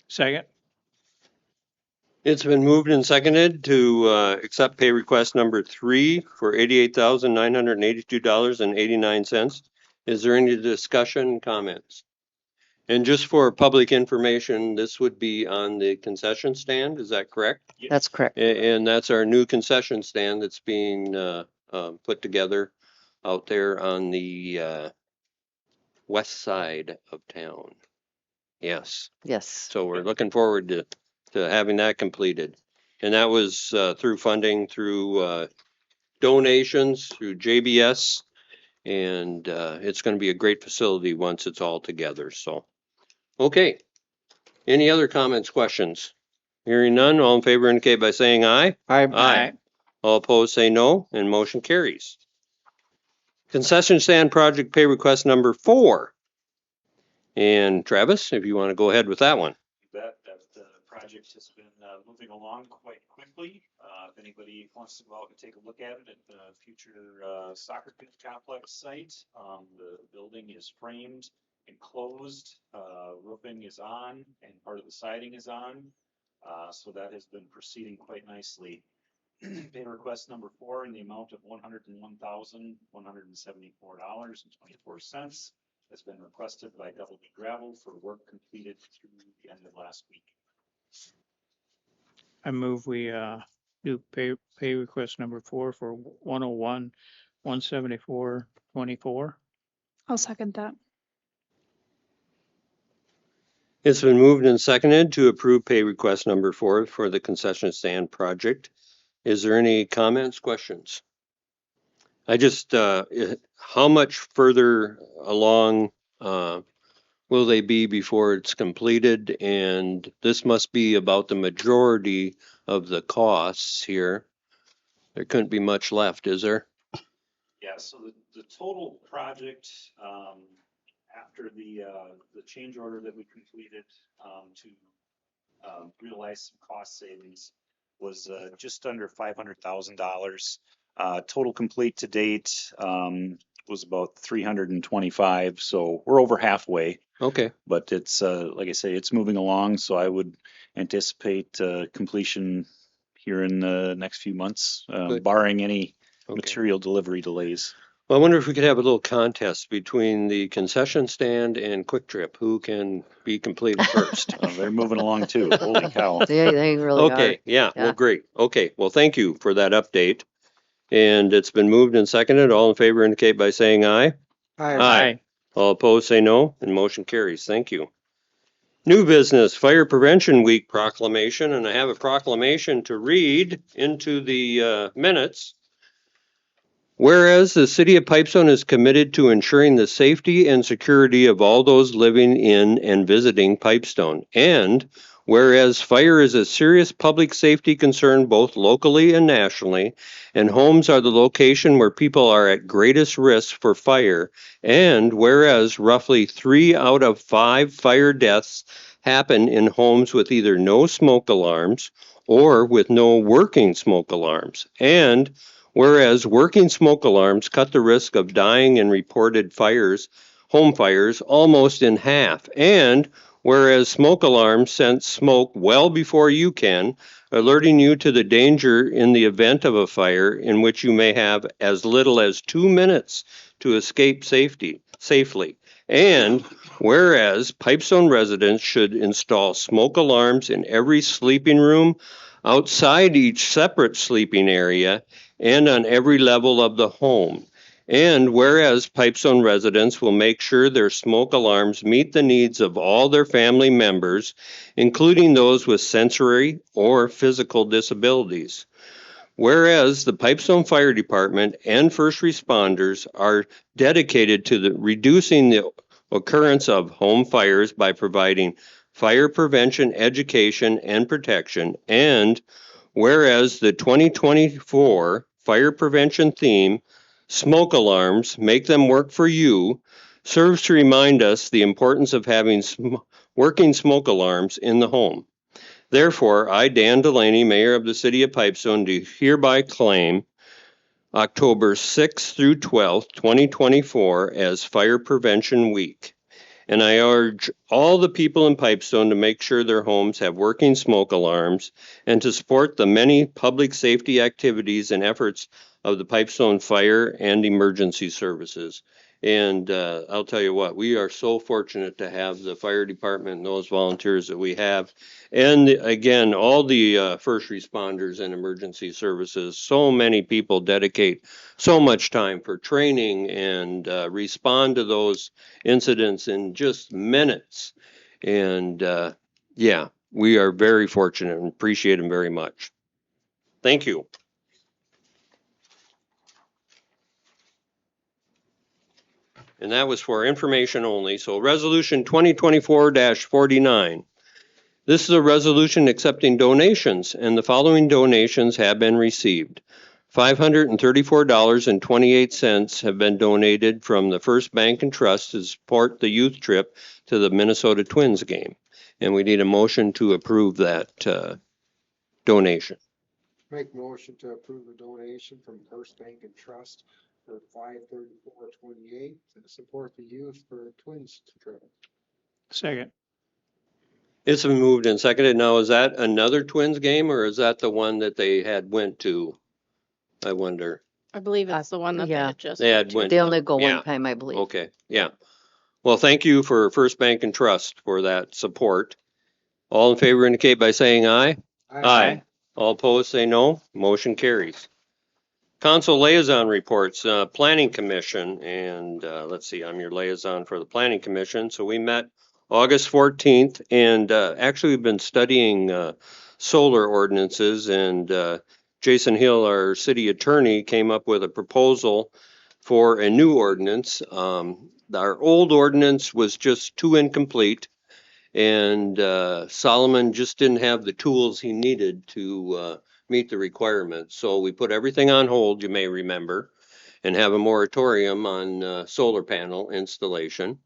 Second. It's been moved and seconded to accept pay request number 3 for $88,982.89. Is there any discussion, comments? And just for public information, this would be on the concession stand, is that correct? That's correct. And that's our new concession stand that's being put together out there on the west side of town. Yes. Yes. So we're looking forward to having that completed. And that was through funding, through donations, through JBS. And it's going to be a great facility once it's all together. So, okay. Any other comments, questions? Hearing none, all in favor indicate by saying aye. Aye. All opposed say no, and motion carries. Concession stand project pay request number 4. And Travis, if you want to go ahead with that one. That project has been moving along quite quickly. If anybody wants to go out and take a look at it at the future soccer field complex site, the building is framed and closed. Roofing is on and part of the siding is on. So that has been proceeding quite nicely. Pay request number 4 in the amount of $101,174.24 has been requested by Double D Gravel for work completed through the end of last week. I move we do pay request number 4 for $101,174.24. I'll second that. It's been moved and seconded to approve pay request number 4 for the concession stand project. Is there any comments, questions? I just, how much further along will they be before it's completed? And this must be about the majority of the costs here. There couldn't be much left, is there? Yeah, so the total project, after the change order that we completed to realize some cost savings was just under $500,000. Total complete to date was about 325, so we're over halfway. Okay. But it's like I say, it's moving along, so I would anticipate completion here in the next few months, barring any material delivery delays. Well, I wonder if we could have a little contest between the concession stand and Quick Trip. Who can be completed first? They're moving along too. Holy cow. They really are. Okay, yeah, well, great. Okay, well, thank you for that update. And it's been moved and seconded. All in favor indicate by saying aye. Aye. All opposed say no, and motion carries. Thank you. New business, Fire Prevention Week proclamation, and I have a proclamation to read into the minutes. Whereas the city of Pipestone is committed to ensuring the safety and security of all those living in and visiting Pipestone, and whereas fire is a serious public safety concern both locally and nationally, and homes are the location where people are at greatest risk for fire, and whereas roughly 3 out of 5 fire deaths happen in homes with either no smoke alarms or with no working smoke alarms, and whereas working smoke alarms cut the risk of dying in reported fires, home fires, almost in half, and whereas smoke alarms sense smoke well before you can, alerting you to the danger in the event of a fire in which you may have as little as 2 minutes to escape safely. And whereas Pipestone residents should install smoke alarms in every sleeping room, outside each separate sleeping area, and on every level of the home. And whereas Pipestone residents will make sure their smoke alarms meet the needs of all their family members, including those with sensory or physical disabilities. Whereas the Pipestone Fire Department and first responders are dedicated to reducing the occurrence of home fires by providing fire prevention education and protection, and whereas the 2024 fire prevention theme, Smoke Alarms, Make Them Work for You, serves to remind us the importance of having working smoke alarms in the home. Therefore, I, Dan Delaney, Mayor of the City of Pipestone, do hereby claim October 6th through 12th, 2024 as Fire Prevention Week. And I urge all the people in Pipestone to make sure their homes have working smoke alarms and to support the many public safety activities and efforts of the Pipestone Fire and Emergency Services. And I'll tell you what, we are so fortunate to have the fire department and those volunteers that we have. And again, all the first responders and emergency services, so many people dedicate so much time for training and respond to those incidents in just minutes. And yeah, we are very fortunate and appreciate them very much. Thank you. And that was for information only. So resolution 2024-49. This is a resolution accepting donations, and the following donations have been received. $534.28 have been donated from the First Bank and Trust to support the youth trip to the Minnesota Twins game. And we need a motion to approve that donation. Make motion to approve the donation from First Bank and Trust for $534.28 to support the youth for Twins trip. Second. It's been moved and seconded. Now, is that another Twins game or is that the one that they had went to? I wonder. I believe it's the one that they yeah. had just. They had went to. went- They only go Yeah. one time, I believe. Okay, yeah. Well, thank you for First Bank and Trust for that support. All in favor indicate by saying aye. Aye. All opposed say no. Motion carries. Council liaison reports, Planning Commission, and let's see, I'm your liaison for the Planning Commission. So we met August 14th, and actually we've been studying solar ordinances, and Jason Hill, our city attorney, came up with a proposal for a new ordinance. Our old ordinance was just too incomplete, and Solomon just didn't have the tools he needed to meet the requirements. So we put everything on hold, you may remember, and have a moratorium on solar panel installation.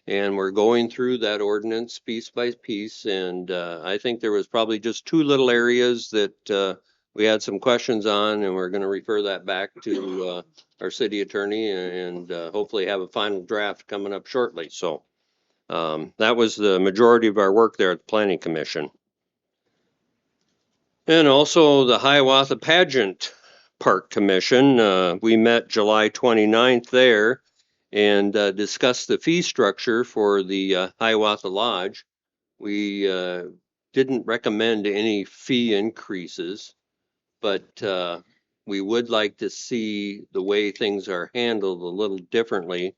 And we're going through that ordinance piece by piece. And I think there was probably just two little areas that we had some questions on, and we're going to refer that back to our city attorney and hopefully have a final draft coming up shortly. So that was the majority of our work there at the Planning Commission. And also the Hiawatha Pageant Park Commission, we met July 29th there and discussed the fee structure for the Hiawatha Lodge. We didn't recommend any fee increases, but we would like to see the way things are handled a little differently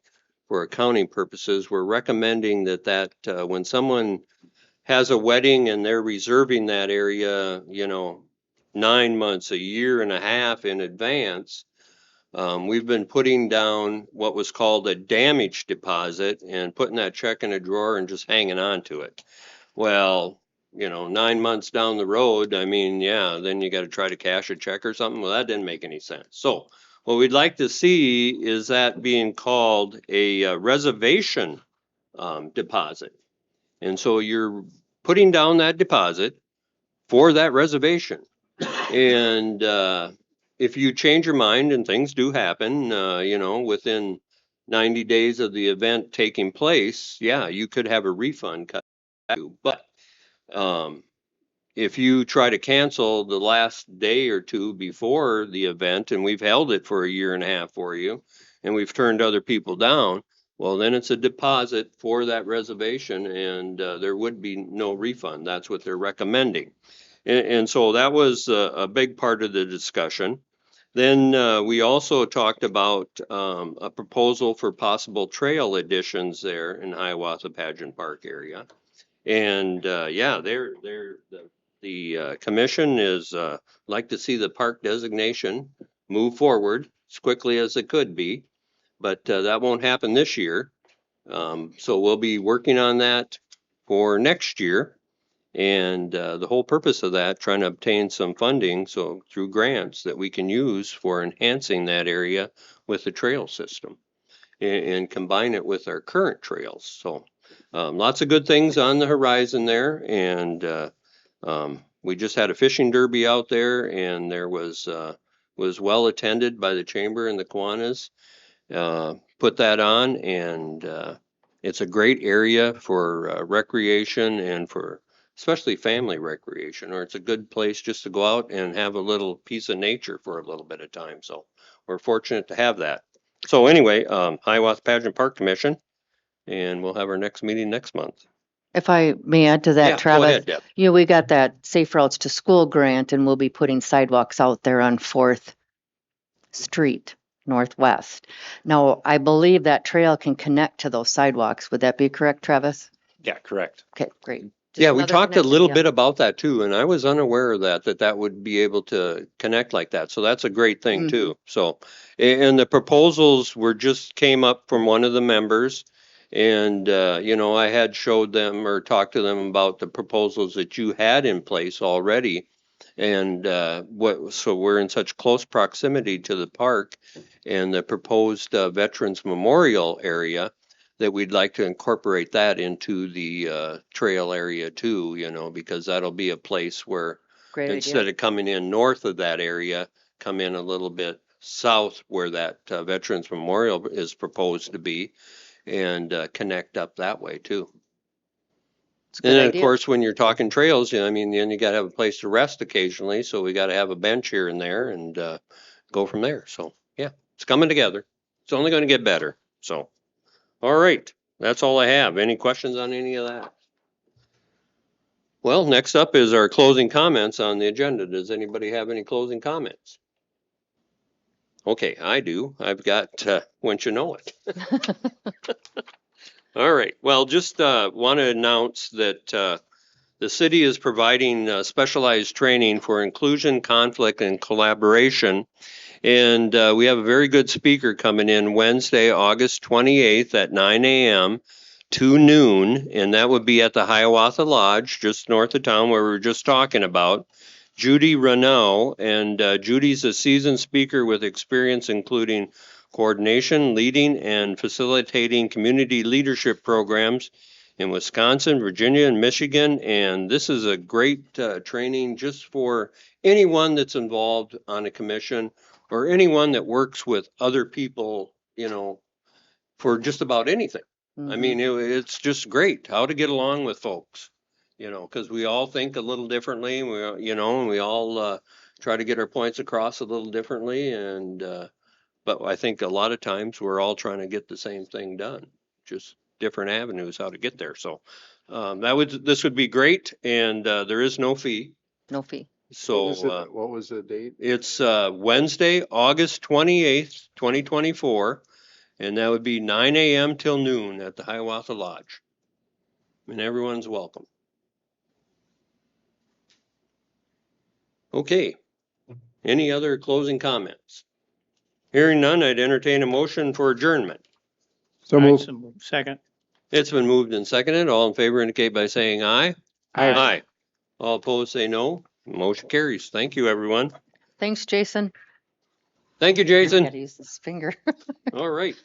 for accounting purposes. We're recommending that when someone has a wedding and they're reserving that area, 9 months, a year and a half in advance, we've been putting down what was called a damage deposit and putting that check in a drawer and just hanging on to it. Well, 9 months down the road, I mean, yeah, then you got to try to cash a check or something. Well, that didn't make any sense. So what we'd like to see is that being called a reservation deposit. And so you're putting down that deposit for that reservation. And if you change your mind, and things do happen, within 90 days of the event taking place, yeah, you could have a refund cut. But if you try to cancel the last day or two before the event, and we've held it for a year and a half for you, and we've turned other people down, well, then it's a deposit for that reservation, and there would be no refund. That's what they're recommending. And so that was a big part of the discussion. Then we also talked about a proposal for possible trail additions there in Hiawatha Pageant Park area. And yeah, the commission is like to see the park designation move forward as quickly as it could be, but that won't happen this year. So we'll be working on that for next year. And the whole purpose of that, trying to obtain some funding, so through grants that we can use for enhancing that area with the trail system and combine it with our current trails. So lots of good things on the horizon there. And we just had a fishing derby out there, and there was well attended by the chamber and the Kiwanis. Put that on, and It's a great area for recreation and for especially family recreation, or it's a good place just to go out and have a little piece of nature for a little bit of time. So we're fortunate to have that. So anyway, Hiawassee Pageant Park Commission, and we'll have our next meeting next month. If I may add to Yeah, that, go Travis, ahead, Deb. we got that Safe Routes to School grant, and we'll be putting sidewalks out there on 4th Street Northwest. Now, I believe that trail can connect to those sidewalks. Would that be correct, Travis? Yeah, correct. Okay, great. Just Yeah, we another talked a connection, little yeah. bit about that too, and I was unaware of that would be able to connect like that. So that's a great thing too. So, and the proposals were just came up from one of the members, and I had showed them or talked to them about the proposals that you had in place already, and so we're in such close proximity to the park and the proposed Veterans Memorial area that we'd like to incorporate that into the trail area too, because that'll be a place where Great instead idea. of coming in north of that area, come in a little bit south where that Veterans Memorial is proposed to be and connect up that way too. It's a And good then of idea. course, when you're talking trails, I mean, then you gotta have a place to rest occasionally, so we gotta have a bench here and there and go from there. So, yeah, it's coming together. It's only gonna get better, so. All right, that's all I have. Any questions on any of that? Well, next up is our closing comments on the agenda. Does anybody have any closing comments? Okay, I do. I've got, Once You Know It. All right, well, just want to announce that the city is providing specialized training for inclusion, conflict, and collaboration. And we have a very good speaker coming in Wednesday, August 28th at 9 a.m. to noon, and that would be at the Hiawassee Lodge, just north of town where we were just talking about. Judy Renaud, and Judy's a seasoned speaker with experience including coordination, leading, and facilitating community leadership programs in Wisconsin, Virginia, and Michigan. And this is a great training just for anyone that's involved on a commission or anyone that works with other people, for just about anything. I mean, it's just great how to get along with folks, because we all think a little differently. And we all try to get our points across a little differently. And but I think a lot of times we're all trying to get the same thing done, just different avenues how to get there. So this would be great, and there is no fee. No fee. So What was the date? it's Wednesday, August 28th, 2024, and that would be 9 a.m. till noon at the Hiawassee Lodge. And everyone's welcome. Okay. Any other closing comments? Hearing none, I'd entertain a motion for adjournment. So All right, moved. so second. It's been moved and seconded. All in favor indicate by saying aye. Aye. Aye. All opposed say no. Motion carries. Thank you, everyone. Thanks, Jason. Thank you, I Jason. had to use this finger. All right.